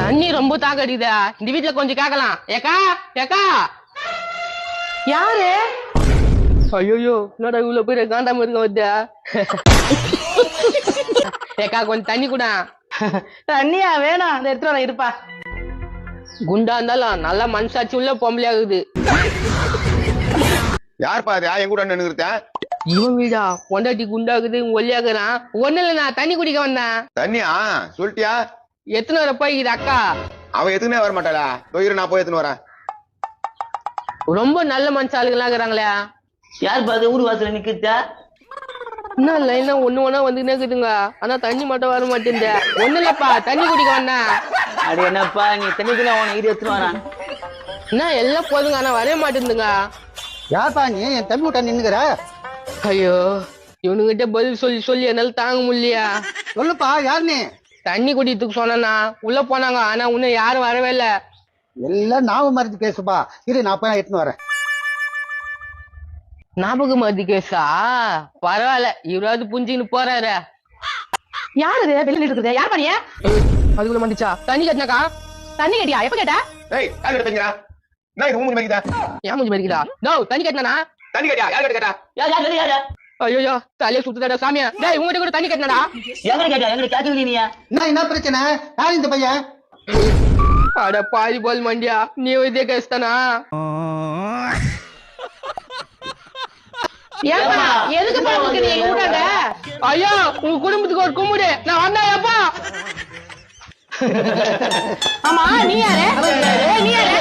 தண்ணி ரொம்ப தாக்கடிதா. இந்த வீட்டுல கொஞ்சம் கேக்கலாம். ஏக்கா ஏக்கா யாரு? ஐயோ என்னடா இவ்வளவு பேர் காண்டாம இருக்க வச்சா. ஏக்கா கொஞ்சம் தண்ணி கூட. தண்ணியா வேணும், அந்த எடுத்துட்டு வர இருப்பா. குண்டா இருந்தாலும் நல்லா மனசாட்சி உள்ள பொம்பளை ஆகுது. யார் பாரு என் கூட நின்னுக்கிறேன். இவன் வீடா பொண்டாட்டி குண்டாக்குது ஒல்லியாக்குறான். ஒண்ணு இல்ல, நான் தண்ணி குடிக்க வந்தேன். தண்ணியா சொல்லிட்டியா? எத்தனை வர போய்க்குது அக்கா? அவன் எதுக்குனே வர மாட்டாளா? தொயிரு நான் போய் எத்தனை வரேன். ரொம்ப நல்ல மனுஷாளுங்கெல்லாம் இருக்கிறாங்களே. யார் பாது ஊர் வாசல நிக்கிச்சா? என்ன லைன்ல ஒண்ணு ஒண்ணா வந்துக்கிட்டே இருக்குதுங்க. ஆனா தண்ணி மட்டும் வர மாட்டேங்குது. ஒண்ணு இல்லப்பா, தண்ணி குடிக்க வந்தேன். அடி என்னப்பா, நீ தண்ணிக்குள்ள அவனை இரு எடுத்துட்டு வரான். என்ன எல்லாம் போதுங்க, ஆனா வரவே மாட்டேங்குதுங்க. யாப்பா நீ என் தம்பி விட்டா நின்னுக்கிற? ஐயோ இவனுங்கிட்ட பதில் சொல்லி சொல்லி என்னால தாங்க முடியலையா. சொல்லுப்பா, யார் நீ? தண்ணி குடிக்கிறதுக்கு சொன்னா உள்ள போனாங்க, ஆனா இன்னும் யாரும் வரவே இல்ல. எல்லாம் ஞாபகம் மறந்து பேசுப்பா. இரு நான் போய் எடுத்துன்னு வரேன். ஞாபகம் மதி கேசா? பரவாயில்ல, இவராவது புஞ்சின்னு போறாரு. யாரு வெளியில இருக்குது? யார் பண்ணிய? அதுக்குள்ள வந்துச்சா? தண்ணி கட்டினாக்கா? தண்ணி கேட்டியா? எப்ப கேட்ட? ஏய் யார் கேட்டீங்களா? நான் இது மூஞ்சி மரிக்குதா? ஏன் மூஞ்சி மறிக்கிறா? நோ தண்ணி கட்டினா. தண்ணி கேட்டியா? யார் கேட்டா? யார் யார் யாரு? ஐயோ தலையை சுத்துதாடா சாமியா. டேய் உங்ககிட்ட கூட தண்ணி கட்டினாடா? எங்க கேட்டியா? எங்க கேட்கவே நீ? என்ன பிரச்சனை? யார் இந்த பையன்? அட பாதி போல் மண்டியா, நீ இதே கேஸ்தானா? ஏப்பா எதுக்கு பாத்துக்கு நீ கூடாத? ஐயா உங்க குடும்பத்துக்கு ஒரு கும்பிடு, நான் வந்தா எப்பா? ஆமா நீ யாரு? நீ யாரு?